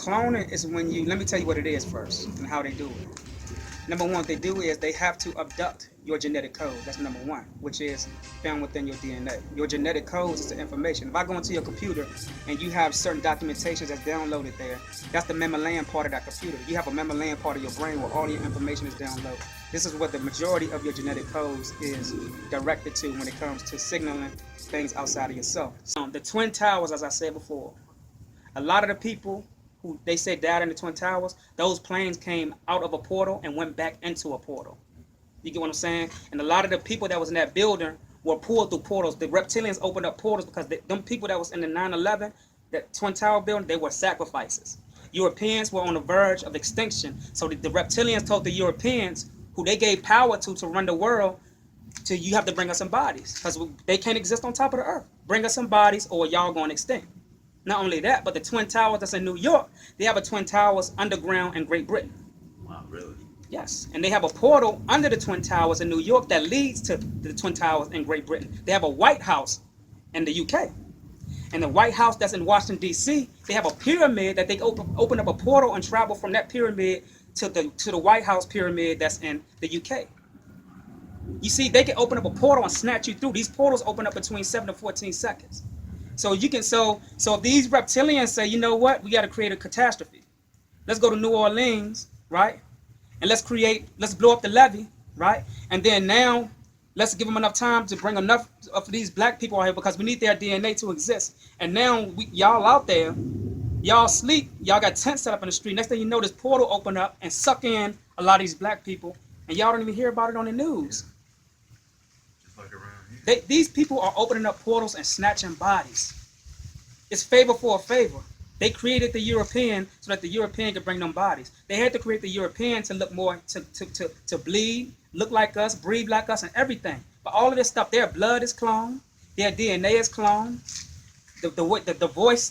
Cloning is when you, let me tell you what it is first and how they do it. Number one, what they do is they have to abduct your genetic code. That's number one, which is found within your DNA. Your genetic code is the information. If I go into your computer and you have certain documentations that's downloaded there, that's the melanin part of that computer. You have a melanin part of your brain where all your information is downloaded. This is what the majority of your genetic codes is directed to when it comes to signaling things outside of yourself. So the Twin Towers, as I said before, a lot of the people who they say died in the Twin Towers, those planes came out of a portal and went back into a portal. You get what I'm saying? And a lot of the people that was in that building were pulled through portals. The reptilians opened up portals because them people that was in the 9/11, that Twin Tower building, they were sacrifices. Europeans were on the verge of extinction. So the reptilians told the Europeans, who they gave power to run the world, to you have to bring us some bodies because they can't exist on top of the earth. Bring us some bodies or y'all going extinct. Not only that, but the Twin Towers that's in New York, they have a Twin Towers underground in Great Britain. Wow, really? Yes, and they have a portal under the Twin Towers in New York that leads to the Twin Towers in Great Britain. They have a White House in the UK. And the White House that's in Washington, D.C., they have a pyramid that they open up a portal and travel from that pyramid to the White House pyramid that's in the UK. You see, they can open up a portal and snatch you through. These portals open up between 7 to 14 seconds. So you can so these reptilians say, you know what, we got to create a catastrophe. Let's go to New Orleans, right? And let's blow up the levee, right? And then now let's give them enough time to bring enough of these black people out here because we need their DNA to exist. And now y'all out there, y'all sleep, y'all got tents set up in the street. Next thing you know, this portal open up and suck in a lot of these black people, and y'all don't even hear about it on the news. Just like around here. These people are opening up portals and snatching bodies. It's favor for a favor. They created the European so that the European could bring them bodies. They had to create the European to look more, to bleed, look like us, breathe like us, and everything. But all of this stuff, their blood is cloned, their DNA is cloned,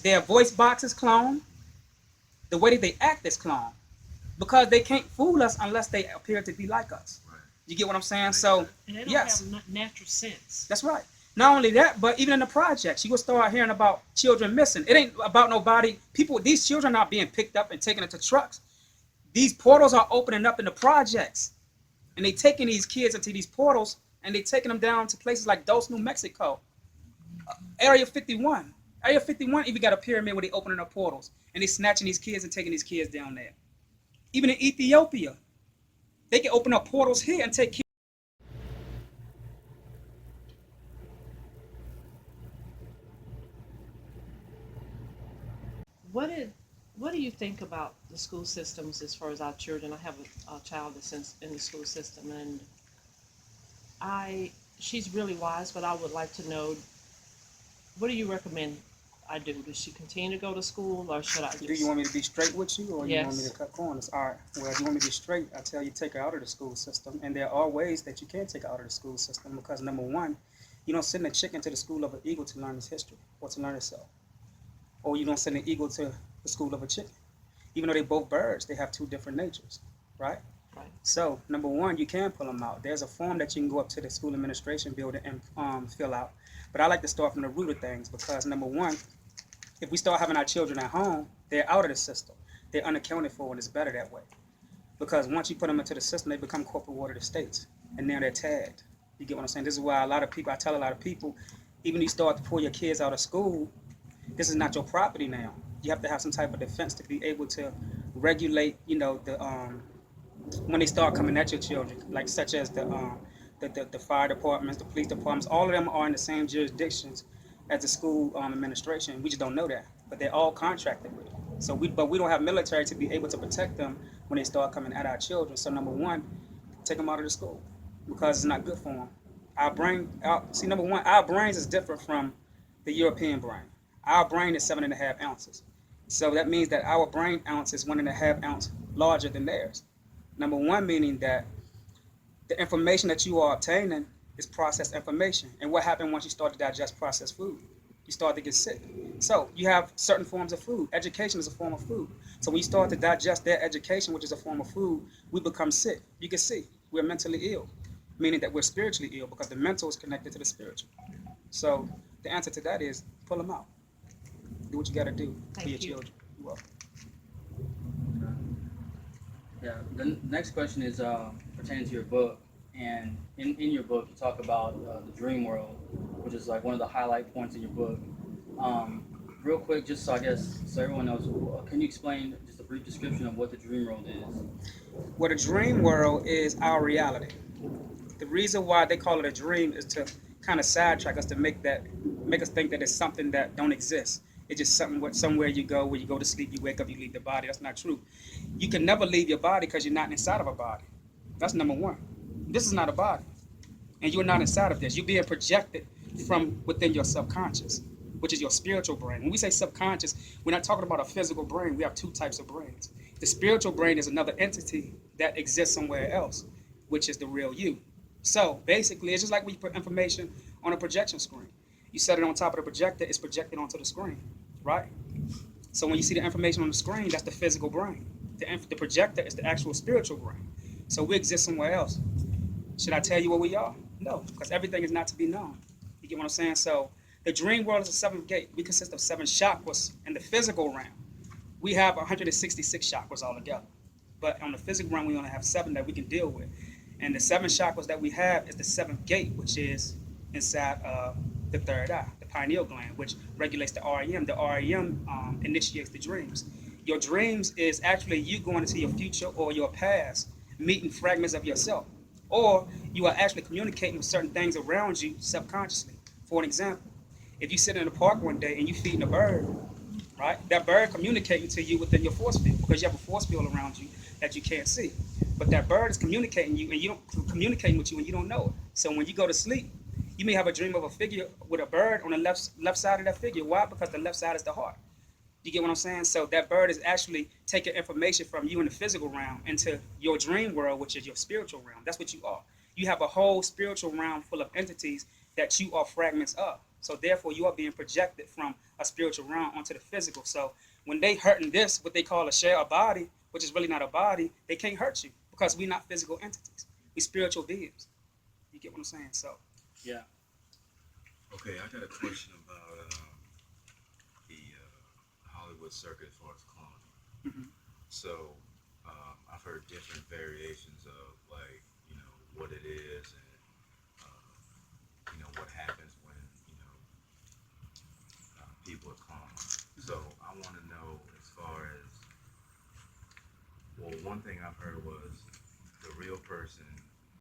their voice box is cloned, the way that they act is cloned. Because they can't fool us unless they appear to be like us. Right. You get what I'm saying? So, and they don't yes. have natural sense. That's right. Not only that, but even in the projects, you will start hearing about children missing. It ain't about nobody. These children are not being picked up and taken into trucks. These portals are opening up in the projects. And they taking these kids into these portals and they taking them down to places like Dos, New Mexico. Area 51. Area 51 even got a pyramid where they opening up portals. And they snatching these kids and taking these kids down there. Even in Ethiopia, they can open up portals here and take kids. What do you think about the school systems as far as our children? I have a child that's in the school system, and she's really wise, but I would like to know, what do you recommend I do? Does she continue to go to school, or should I just... Do you want me to be straight with you, or Yes. you want me to cut corners? All right. Well, if you want me to be straight, I tell you take her out of the school system. And there are ways that you can take her out of the school system because, number one, you don't send a chicken to the school of an eagle to learn its history or to learn itself. Or you don't send an eagle to the school of a chicken. Even though they're both birds, they have two different natures, right? Right. So, number one, you can pull them out. There's a form that you can go up to the school administration building and fill out. But I like to start from the root of things because, number one, if we start having our children at home, they're out of the system. They're unaccounted for, and it's better that way. Because once you put them into the system, they become corporate water estates, and now they're tagged. You get what I'm saying? This is why I tell a lot of people, even if you start to pull your kids out of school, this is not your property now. You have to have some type of defense to be able to regulate, when they start coming at your children, like such as the fire departments, the police departments, all of them are in the same jurisdictions as the school administration. We just don't know that, but they're all contracted with. So we don't have military to be able to protect them when they start coming at our children. So number one, take them out of the school because it's not good for them. Number one, our brains is different from the European brain. Our brain is 7.5 ounces. So that means that our brain ounce is 1.5 ounce larger than theirs. Number one, meaning that the information that you are obtaining is processed information. And what happens once you start to digest processed food? You start to get sick. So you have certain forms of food. Education is a form of food. So when you start to digest their education, which is a form of food, we become sick. You can see we're mentally ill, meaning that we're spiritually ill because the mental is connected to the spiritual. So the answer to that is pull them out. Do what you got to do for your children. You're welcome. Yeah. The next question is pertaining to your book, and in your book you talk about the dream world, which is like one of the highlight points in your book. Um, Real quick, just so I guess so everyone knows, can you explain just a brief description of what the dream world is? Well, the dream world is our reality. The reason why they call it a dream is to kind of sidetrack us to make us think that it's something that don't exist. It's just something somewhere you go, where you go to sleep, you wake up, you leave the body. That's not true. You can never leave your body because you're not inside of a body. That's number one. This is not a body, and you're not inside of this. You're being projected from within your subconscious, which is your spiritual brain. When we say subconscious, we're not talking about a physical brain. We have two types of brains. The spiritual brain is another entity that exists somewhere else, which is the real you. So basically, it's just like when you put information on a projection screen. You set it on top of the projector, it's projected onto the screen, right? So when you see the information on the screen, that's the physical brain. The projector is the actual spiritual brain. So we exist somewhere else. Should I tell you what we are? No, because everything is not to be known. You get what I'm saying? So the dream world is a seventh gate. We consist of seven chakras in the physical realm. We have 166 chakras altogether. But on the physical realm, we only have seven that we can deal with. And the seven chakras that we have is the seventh gate, which is inside the third eye, the pineal gland, which regulates the REM. The REM initiates the dreams. Your dreams is actually you going into your future or your past, meeting fragments of yourself. Or you are actually communicating with certain things around you subconsciously. For an example, if you sit in the park one day and you feeding a bird, right? That bird communicating to you within your force field because you have a force field around you that you can't see. But that bird is communicating you and you don't communicating with you and you don't know it. So when you go to sleep, you may have a dream of a figure with a bird on the left side of that figure. Why? Because the left side is the heart. You get what I'm saying? So that bird is actually taking information from you in the physical realm into your dream world, which is your spiritual realm. That's what you are. You have a whole spiritual realm full of entities that you are fragments of. So therefore, you are being projected from a spiritual realm onto the physical. So when they hurting this, what they call a share, a body, which is really not a body, they can't hurt you because we're not physical entities. We spiritual beings. You get what I'm saying? So Yeah. Okay, I got a question about the Hollywood circuit as far as cloning. mhm. So I've heard different variations of like what it is and what happens when people are cloned. So I want to know as far as well, one thing I've heard was the real person